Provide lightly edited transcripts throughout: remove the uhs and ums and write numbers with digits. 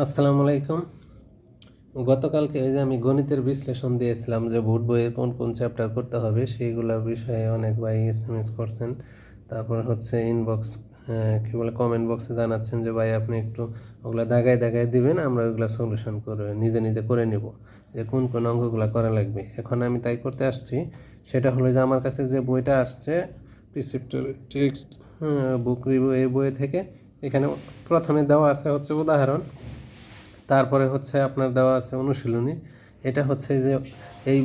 আসসালামু আলাইকুম। গতকালকে ওই যে আমি গণিতের বিশ্লেষণ দিয়েছিলাম যে বোর্ড বইয়ের কোন কোন চ্যাপ্টার করতে হবে সেইগুলোর বিষয়ে অনেক ভাই এসএমএস করছেন। তারপর হচ্ছে ইনবক্স কী বলে কমেন্ট বক্সে জানাচ্ছেন যে ভাই আপনি একটু ওগুলো দাগায় দাগায় দিবেন, আমরা ওইগুলো সলিউশন করে নিজে নিজে করে নিব, যে কোন কোন অঙ্কগুলো করা লাগবে। এখন আমি তাই করতে আসছি। সেটা হলো যে আমার কাছে যে বইটা আসছে প্রিসেপ্টর টেক্সট বুক রিভিউ, এই বই থেকে এখানে প্রথমে দেওয়া আছে হচ্ছে উদাহরণ, তারপরে হচ্ছে আপনার দেওয়া আছে অনুশীলনী। এটা হচ্ছে যে এই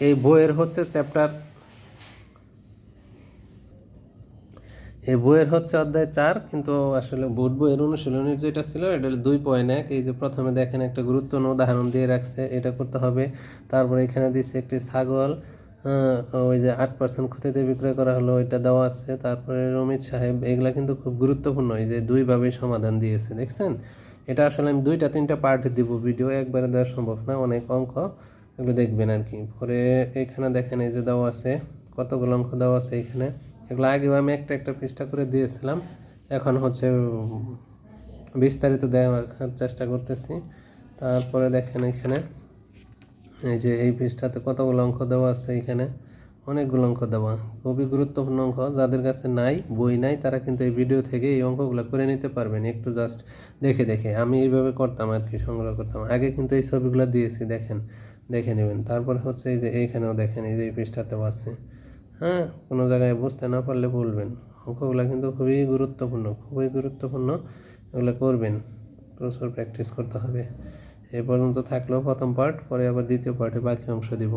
এই বইয়ের হচ্ছে চ্যাপ্টার, এই বইয়ের হচ্ছে অধ্যায় 4, কিন্তু আসলে বোর্ড বইয়ের অনুশীলনীর যেটা ছিল এটা 2.1। এই যে প্রথমে দেখেন একটা গুরুত্বপূর্ণ উদাহরণ দিয়ে রাখছে, এটা করতে হবে। তারপরে এখানে দিচ্ছে একটি ছাগল ওই যে 8% ক্ষতিতে বিক্রয় করা হলো, এটা দেওয়া আছে। তারপরে রমিত সাহেব, এগুলা কিন্তু খুব গুরুত্বপূর্ণ, এই যে দুইভাবেই সমাধান দিয়েছে, দেখছেন। এটা আসলে আমি 2-3টা পার্টে দিব ভিডিও, একবারে দেওয়া সম্ভব না, অনেক অঙ্ক, এগুলো দেখবেন আর কি। পরে এখানে দেখেন এই যে দেওয়া আছে কতগুলো অঙ্ক দেওয়া আছে এখানে। এগুলো আগেও আমি একটা একটা পৃষ্ঠা করে দিয়েছিলাম, এখন হচ্ছে বিস্তারিত দেওয়ার চেষ্টা করতেছি। তারপরে দেখেন এখানে এই যে এই পৃষ্ঠাতে কতগুলো অঙ্ক দেওয়া আছে, এখানে অনেকগুলো অঙ্ক দেওয়া, খুবই গুরুত্বপূর্ণ অঙ্ক। যাদের কাছে নাই, বই নাই, তারা কিন্তু এই ভিডিও থেকে এই অঙ্কগুলো করে নিতে পারবেন, একটু জাস্ট দেখে দেখে। আমি এইভাবে করতাম আর কি, সংগ্রহ করতাম আগে, কিন্তু এই ছবিগুলো দিয়েছি, দেখেন, দেখে নেবেন। তারপর হচ্ছে এই যে এইখানেও দেখেন, এই যে এই পৃষ্ঠাতেও আছে। হ্যাঁ, কোনো জায়গায় বুঝতে না পারলে বলবেন। অঙ্কগুলো কিন্তু খুবই গুরুত্বপূর্ণ, খুবই গুরুত্বপূর্ণ, এগুলো করবেন, প্রচুর প্র্যাকটিস করতে হবে। এই পর্যন্ত থাকলেও প্রথম পার্ট, পরে আবার দ্বিতীয় পার্টে বাকি অংশ দিব।